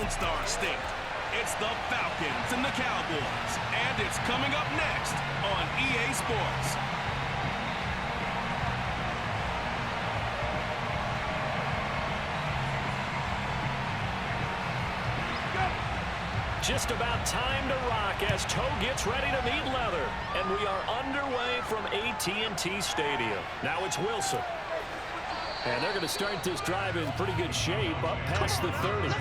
All-Star State. It's the Falcons and the Cowboys, and it's coming up next on EA Sports. Just about time to rock as Toe gets ready to meet leather. And we are underway from AT&T Stadium. Now it's Wilson. And they're going to start this drive in pretty good shape up past the 30.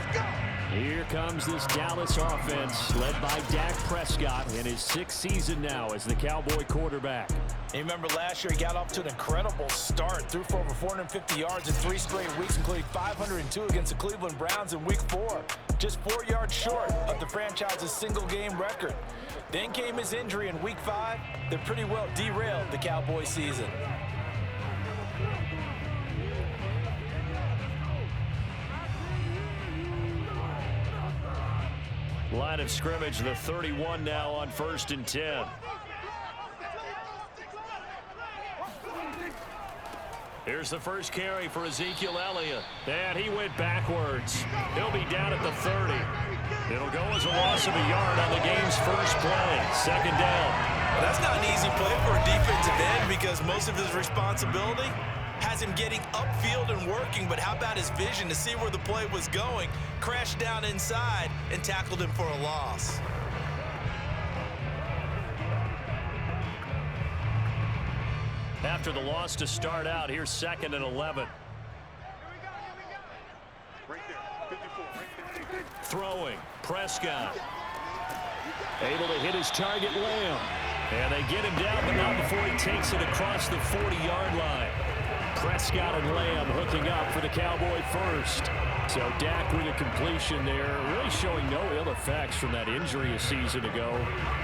Here comes this Dallas offense led by Dak Prescott in his 6th season now as the Cowboy quarterback. You remember last year he got off to an incredible start, threw for over 450 yards in 3 straight weeks, including 502 against the Cleveland Browns in Week 4. Just 4 yards short of the franchise's single-game record. Then came his injury in Week 5 that pretty well derailed the Cowboys season. Line of scrimmage, the 31 now on 1st and 10. Here's the first carry for Ezekiel Elliott. And he went backwards. He'll be down at the 30. It'll go as a loss of a yard on the game's first play. 2nd down. Well, that's not an easy play for a defensive end because most of his responsibility has him getting upfield and working, but how about his vision to see where the play was going, crashed down inside, and tackled him for a loss. After the loss to start out, here's 2nd and 11. Throwing, Prescott. Able to hit his target, Lamb. And they get him down, but not before he takes it across the 40-yard line. Prescott and Lamb hooking up for the Cowboy first. So Dak with a completion there, really showing no ill effects from that injury a season ago.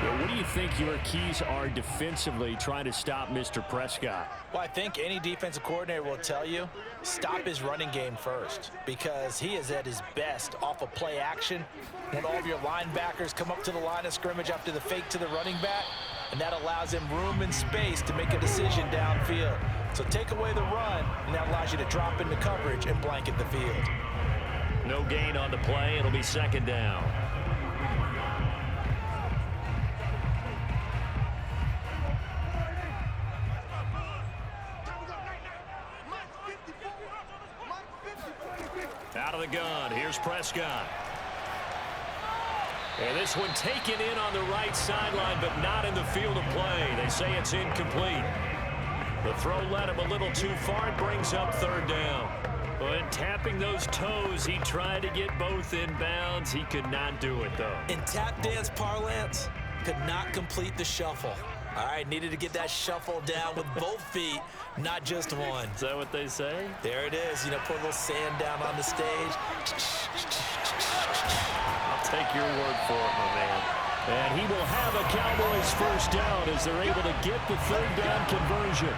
Well, what do you think your keys are defensively trying to stop Mr. Prescott? Well, I think any defensive coordinator will tell you, stop his running game first, because he is at his best off of play action when all of your linebackers come up to the line of scrimmage after the fake to the running back, and that allows him room and space to make a decision downfield. So take away the run, and that allows you to drop into coverage and blanket the field. No gain on the play. It'll be 2nd down. Out of the gun. Here's Prescott. And this one taken in on the right sideline, but not in the field of play. They say it's incomplete. The throw led him a little too far. It brings up 3rd down. When tapping those toes, he tried to get both in bounds. He could not do it, though. In tap dance parlance, could not complete the shuffle. All right, needed to get that shuffle down with both feet, not just one. Is that what they say? There it is. You know, put a little sand down on the stage. I'll take your word for it, my man. And he will have a Cowboys first down as they're able to get the 3rd down conversion.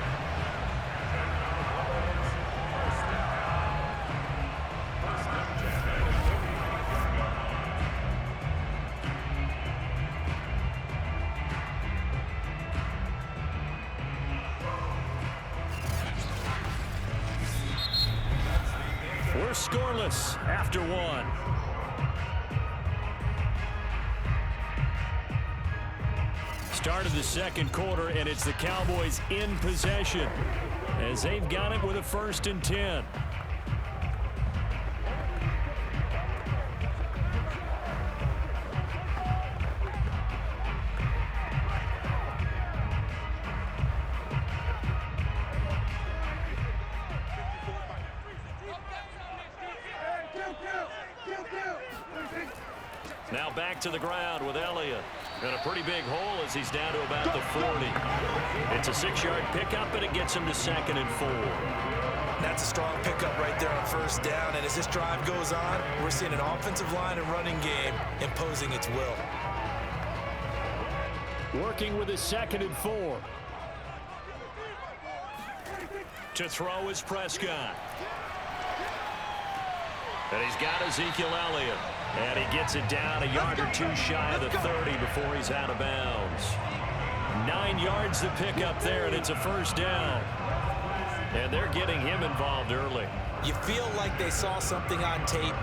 We're scoreless after 1. Start of the 2nd quarter, and it's the Cowboys in possession as they've got it with a 1st and 10. Now back to the ground with Elliott. And a pretty big hole as he's down to about the 40. It's a 6-yard pickup, and it gets him to 2nd and 4. That's a strong pickup right there on 1st down. And as this drive goes on, we're seeing an offensive line and running game imposing its will. Working with his 2nd and 4. To throw is Prescott. And he's got Ezekiel Elliott. And he gets it down a yard or 2 shy of the 30 before he's out of bounds. 9 yards to pick up there, and it's a 1st down. And they're getting him involved early. You feel like they saw something on tape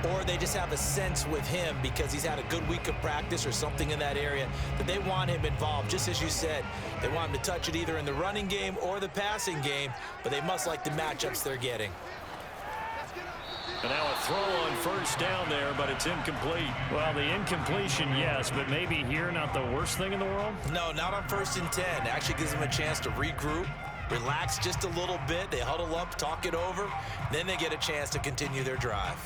or they just have a sense with him because he's had a good week of practice or something in that area that they want him involved. Just as you said, they want him to touch it either in the running game or the passing game, but they must like the matchups they're getting. And now a throw on first down there, but it's incomplete. Well, the incompletion, yes, but maybe here not the worst thing in the world? No, not on 1st and 10. It actually gives them a chance to regroup, relax just a little bit. They huddle up, talk it over, then they get a chance to continue their drive.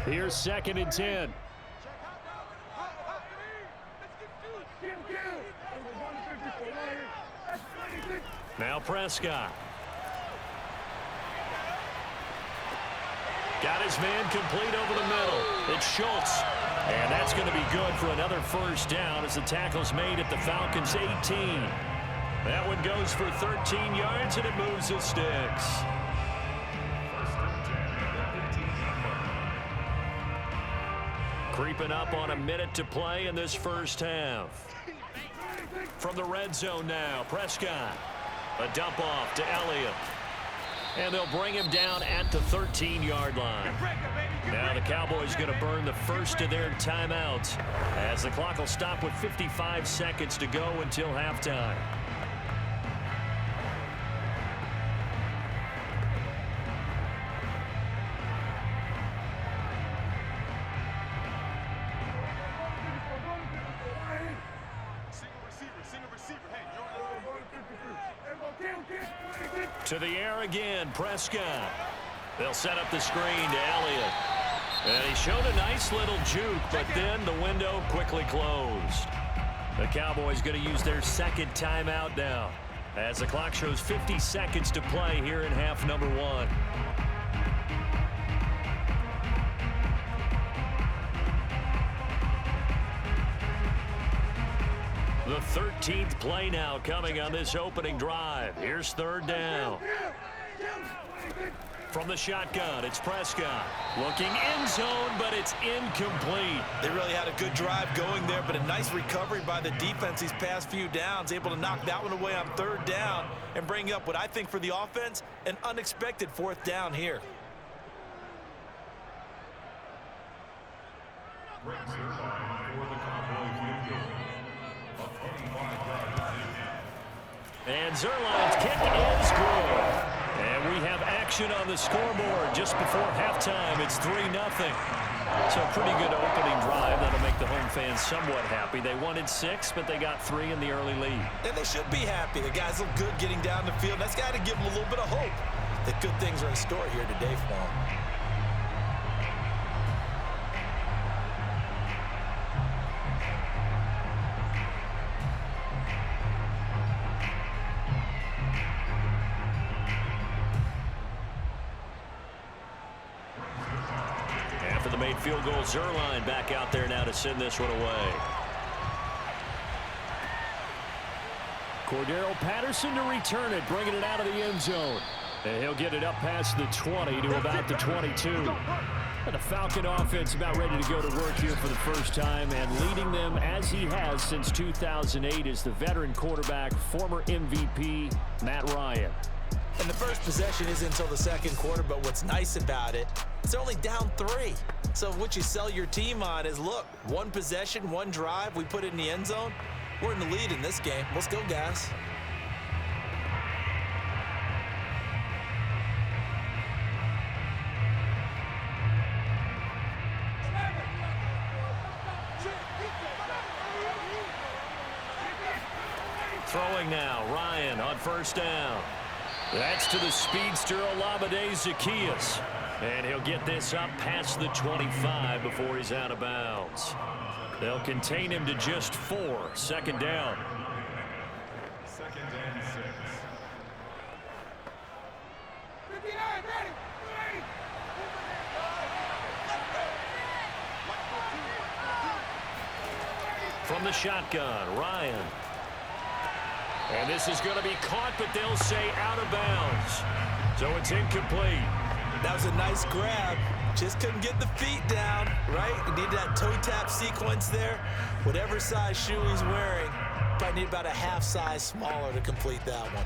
Here's 2nd and 10. Now Prescott. Got his man complete over the middle. It's Schultz. And that's going to be good for another first down as the tackle's made at the Falcons' 18. That one goes for 13 yards, and it moves the sticks. Creeping up on a minute to play in this first half. From the red zone now, Prescott. A dump off to Elliott. And they'll bring him down at the 13-yard line. Now the Cowboys going to burn the first of their timeouts as the clock will stop with 55 seconds to go until halftime. To the air again, Prescott. They'll set up the screen to Elliott. And he showed a nice little juke, but then the window quickly closed. The Cowboys going to use their second timeout now as the clock shows 50 seconds to play here in half number 1. The 13th play now coming on this opening drive. Here's 3rd down. From the shotgun, it's Prescott. Looking end zone, but it's incomplete. They really had a good drive going there, but a nice recovery by the defense these past few downs, able to knock that one away on 3rd down and bring up what I think for the offense, an unexpected 4th down here. And Zerline's kick is good. And we have action on the scoreboard just before halftime. It's 3-0. So a pretty good opening drive that'll make the home fans somewhat happy. They wanted 6, but they got 3 in the early lead. And they should be happy. The guys look good getting down the field. That's got to give them a little bit of hope that good things are in store here today for them. The made field goal, Zerline back out there now to send this one away. Cordero Patterson to return it, bringing it out of the end zone. And he'll get it up past the 20 to about the 22. And the Falcon offense about ready to go to work here for the first time, and leading them as he has since 2008 is the veteran quarterback, former MVP, Matt Ryan. And the first possession isn't until the 2nd quarter, but what's nice about it, it's only down 3. So what you sell your team on is, look, 1 possession, 1 drive, we put it in the end zone. We're in the lead in this game. Let's go, guys. Throwing now, Ryan on 1st down. That's to the speedster Olamide Zaccheaus. And he'll get this up past the 25 before he's out of bounds. They'll contain him to just 4. 2nd down. 2nd and 6. From the shotgun, Ryan. And this is going to be caught, but they'll say out of bounds. So it's incomplete. That was a nice grab. Just couldn't get the feet down. right? You need that toe tap sequence there. Whatever size shoe he's wearing, probably need about a half size smaller to complete that one.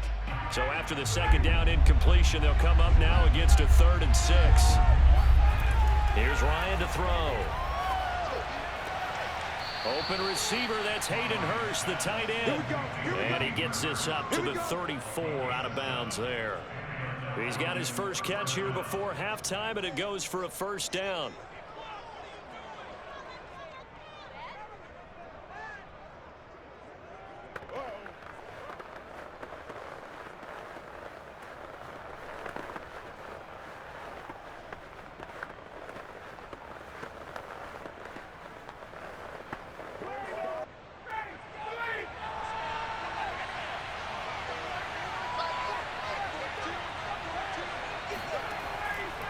So after the second down incompletion, they'll come up now against a 3rd and 6. Here's Ryan to throw. Open receiver, that's Hayden Hurst, the tight end. And he gets this up to the 34, out of bounds there. He's got his first catch here before halftime, and it goes for a 1st down.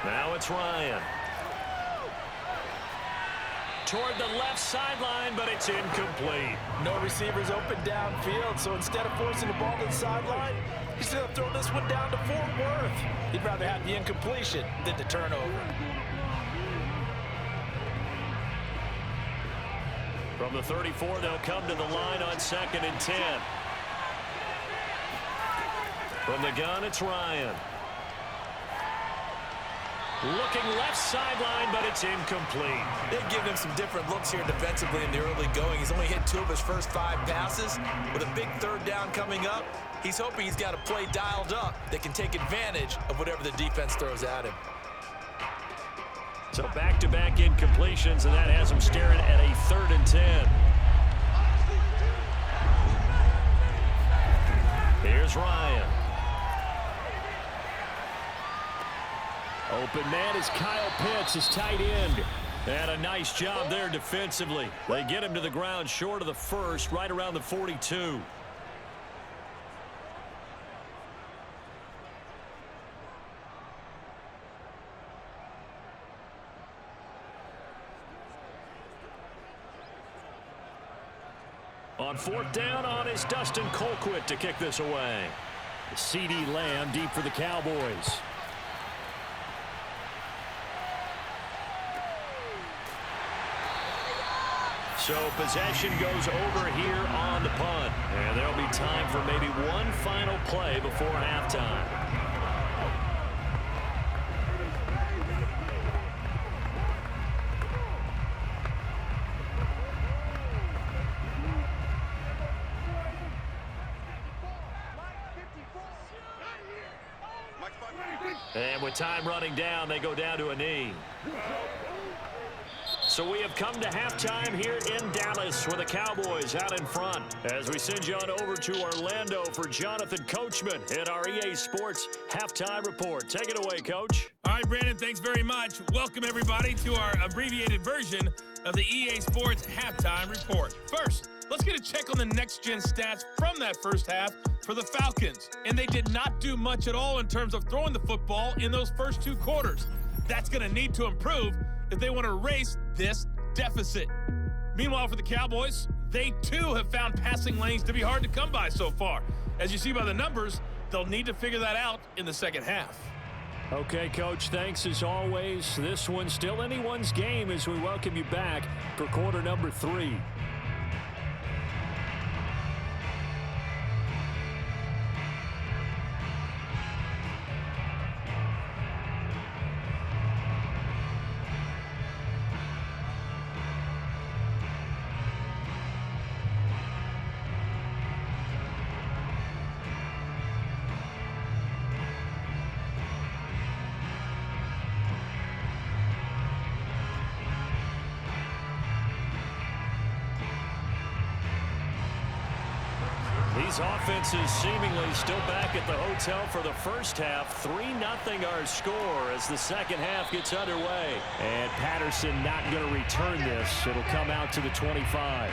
Now it's Ryan. Toward the left sideline, but it's incomplete. No receivers open downfield, so instead of forcing the ball to the sideline, he's going to throw this one down to Fort Worth. He'd rather have the incompletion than the turnover. From the 34, they'll come to the line on 2nd and 10. From the gun, it's Ryan. Looking left sideline, but it's incomplete. They've given him some different looks here defensively in the early going. He's only hit 2 of his first 5 passes. With a big 3rd down coming up, he's hoping he's got a play dialed up that can take advantage of whatever the defense throws at him. So back-to-back incompletions, and that has him staring at a 3rd and 10. Here's Ryan. Open man is Kyle Pitts, his tight end. And a nice job there defensively. They get him to the ground short of the 1st, right around the 42. On 4th down, on is Dustin Colquitt to kick this away. CeeDee Lamb deep for the Cowboys. So possession goes over here on the punt. And there'll be time for maybe one final play before halftime. And with time running down, they go down to a knee. So we have come to halftime here in Dallas with the Cowboys out in front. As we send you on over to Orlando for Jonathan Coachman in our EA Sports Halftime Report. Take it away, Coach. All right, Brandon, thanks very much. Welcome, everybody, to our abbreviated version of the EA Sports Halftime Report. First, let's get a check on the next-gen stats from that first half for the Falcons. And they did not do much at all in terms of throwing the football in those first 2 quarters. That's going to need to improve if they want to erase this deficit. Meanwhile, for the Cowboys, they too have found passing lanes to be hard to come by so far. As you see by the numbers, they'll need to figure that out in the second half. Okay, Coach, thanks as always. This one's still anyone's game as we welcome you back for quarter number 3. These offenses seemingly still back at the hotel for the first half. 3-0 our score as the second half gets underway. And Patterson not going to return this. It'll come out to the 25.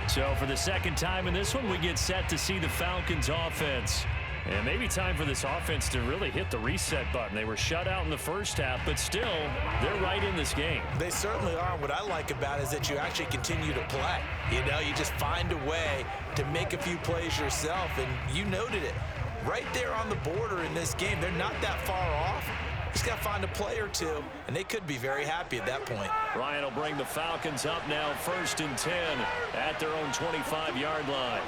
So for the second time in this one, we get set to see the Falcons offense. And maybe time for this offense to really hit the reset button. They were shut out in the first half, but still, they're right in this game. They certainly are. What I like about it is that you actually continue to play. You know, you just find a way to make a few plays yourself, and you noted it. Right there on the border in this game, they're not that far off. Just got to find a play or two, and they could be very happy at that point. Ryan will bring the Falcons up now 1st and 10 at their own 25-yard line.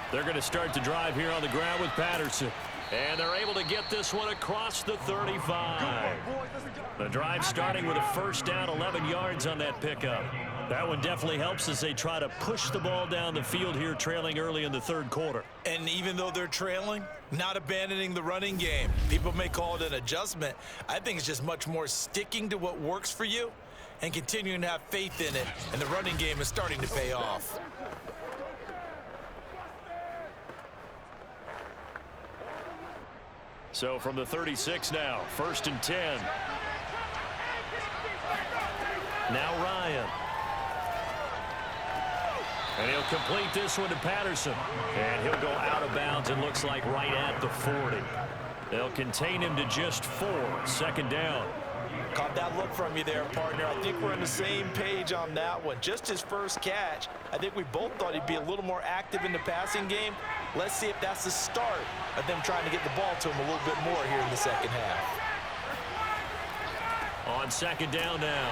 They're going to start the drive here on the ground with Patterson. And they're able to get this one across the 35. The drive starting with a first down, 11 yards on that pickup. That one definitely helps as they try to push the ball down the field here, trailing early in the third quarter. And even though they're trailing, not abandoning the running game. People may call it an adjustment. I think it's just much more sticking to what works for you and continuing to have faith in it. And the running game is starting to pay off. So from the 36 now, 1st and 10. Now Ryan. And he'll complete this one to Patterson. And he'll go out of bounds, it looks like right at the 40. They'll contain him to just 4. 2nd down. Caught that look from you there, partner. I think we're on the same page on that one. Just his first catch. I think we both thought he'd be a little more active in the passing game. Let's see if that's the start of them trying to get the ball to him a little bit more here in the second half. On 2nd down now,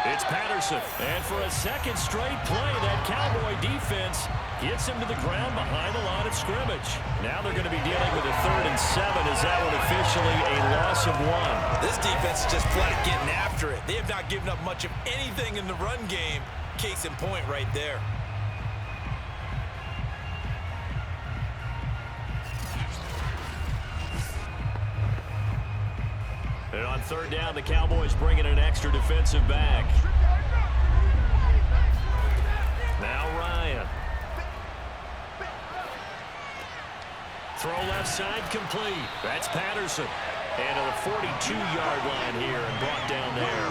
it's Patterson. And for a second straight play, that Cowboy defense gets him to the ground behind the line of scrimmage. Now they're going to be dealing with a 3rd and 7 as that one officially a loss of 1. This defense is just flat getting after it. They have not given up much of anything in the run game. Case in point right there. And on 3rd down, the Cowboys bring in an extra defensive back. Now Ryan. Throw left side complete. That's Patterson. And to the 42-yard line here and brought down there.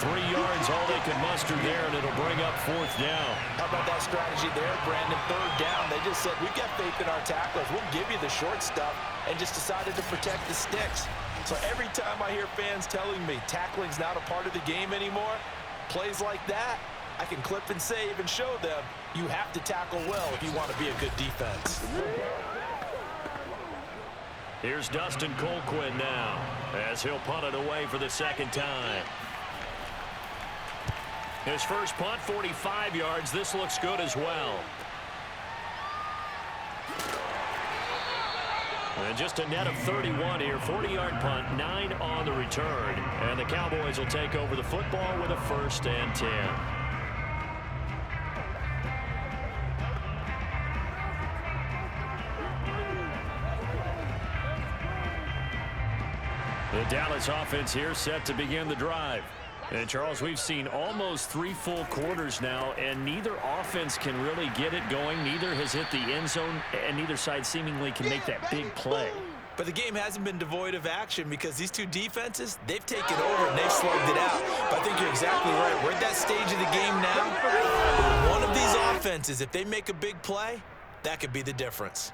3 yards, all they can muster there, and it'll bring up 4th down. How about that strategy there, Brandon? 3rd down, they just said, we've got faith in our tacklers. We'll give you the short stuff, and just decided to protect the sticks. So every time I hear fans telling me tackling's not a part of the game anymore, plays like that, I can clip and save and show them you have to tackle well if you want to be a good defense. Here's Dustin Colquhoun now as he'll punt it away for the 2nd time. His first punt, 45 yards. This looks good as well. And just a net of 31 here. 40-yard punt, 9 on the return. And the Cowboys will take over the football with a 1st and 10. The Dallas offense here set to begin the drive. And Charles, we've seen almost 3 full quarters now, and neither offense can really get it going. Neither has hit the end zone, and neither side seemingly can make that big play. But the game hasn't been devoid of action because these two defenses, they've taken over and they've slugged it out. But I think you're exactly right. We're at that stage of the game now. One of these offenses, if they make a big play, that could be the difference.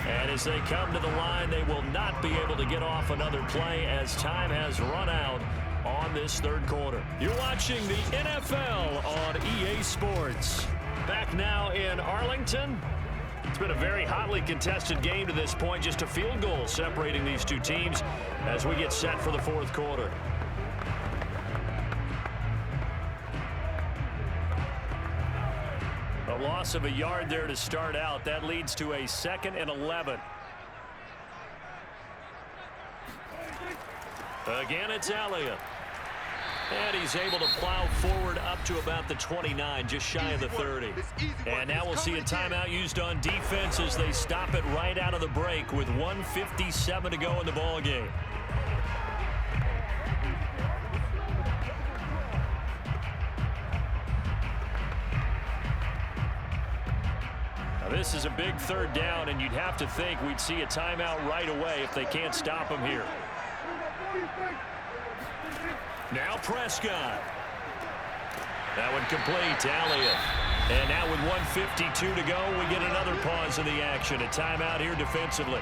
And as they come to the line, they will not be able to get off another play as time has run out on this 3rd quarter. You're watching the NFL on EA Sports. Back now in Arlington. It's been a very hotly contested game to this point. Just a field goal separating these two teams as we get set for the 4th quarter. A loss of a yard there to start out. That leads to a 2nd and 11. Again, it's Elliott. And he's able to plow forward up to about the 29, just shy of the 30. And now we'll see a timeout used on defense as they stop it right out of the break with 1:57 to go in the ballgame. This is a big 3rd down, and you'd have to think we'd see a timeout right away if they can't stop him here. Now Prescott. That one complete to Elliott. And now with 1:52 to go, we get another pause in the action. A timeout here defensively.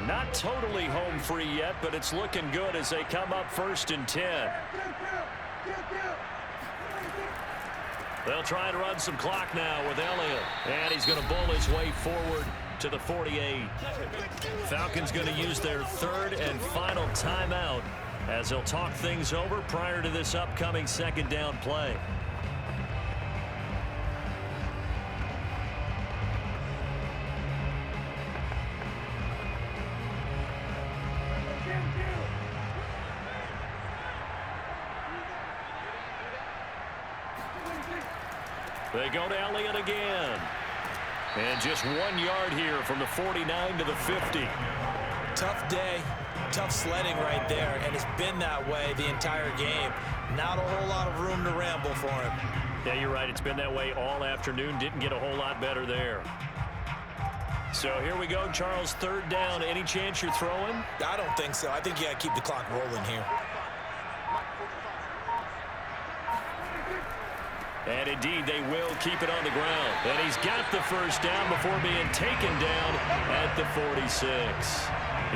Not totally home free yet, but it's looking good as they come up 1st and 10. They'll try and run some clock now with Elliott. And he's going to bowl his way forward to the 48. Falcons going to use their 3rd and final timeout as they'll talk things over prior to this upcoming 2nd down play. They go to Elliott again. And just 1 yard here from the 49 to the 50. Tough day, tough sledding right there, and it's been that way the entire game. Not a whole lot of room to ramble for him. Yeah, you're right. It's been that way all afternoon. Didn't get a whole lot better there. So here we go, Charles, 3rd down. Any chance you're throwing? I don't think so. I think you got to keep the clock rolling here. And indeed, they will keep it on the ground. And he's got the 1st down before being taken down at the 46.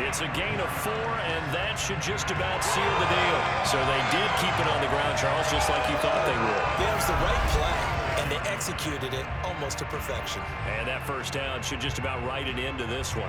It's a gain of 4, and that should just about seal the deal. So they did keep it on the ground, Charles, just like you thought they would. It was the right play, and they executed it almost to perfection. And that 1st down should just about write it into this one.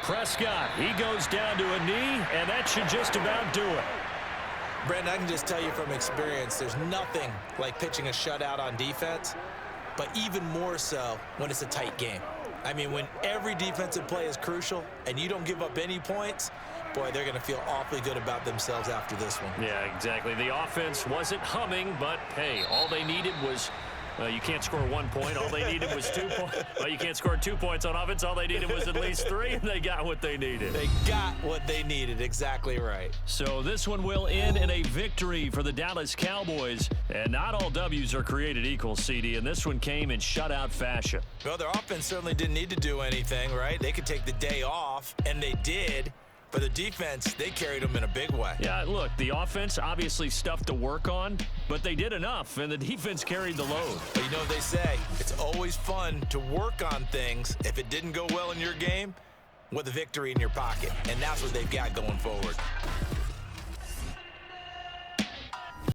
Prescott, he goes down to a knee, and that should just about do it. Brandon, I can just tell you from experience, there's nothing like pitching a shutout on defense, but even more so when it's a tight game. I mean, when every defensive play is crucial and you don't give up any points, boy, they're going to feel awfully good about themselves after this one. Yeah, exactly. The offense wasn't humming, but, hey, all they needed was you can't score 1 point. All they needed was 2 points. Well, you can't score 2 points on offense. All they needed was at least 3, and they got what they needed. They got what they needed. Exactly right. So this one will end in a victory for the Dallas Cowboys. And not all W's are created equal, CD, and this one came in shutout fashion. Well, their offense certainly didn't need to do anything, right? They could take the day off, and they did. For the defense, they carried them in a big way. Yeah, look, the offense obviously stuff to work on, but they did enough, and the defense carried the load. But you know what they say, it's always fun to work on things if it didn't go well in your game with a victory in your pocket, and that's what they've got going forward.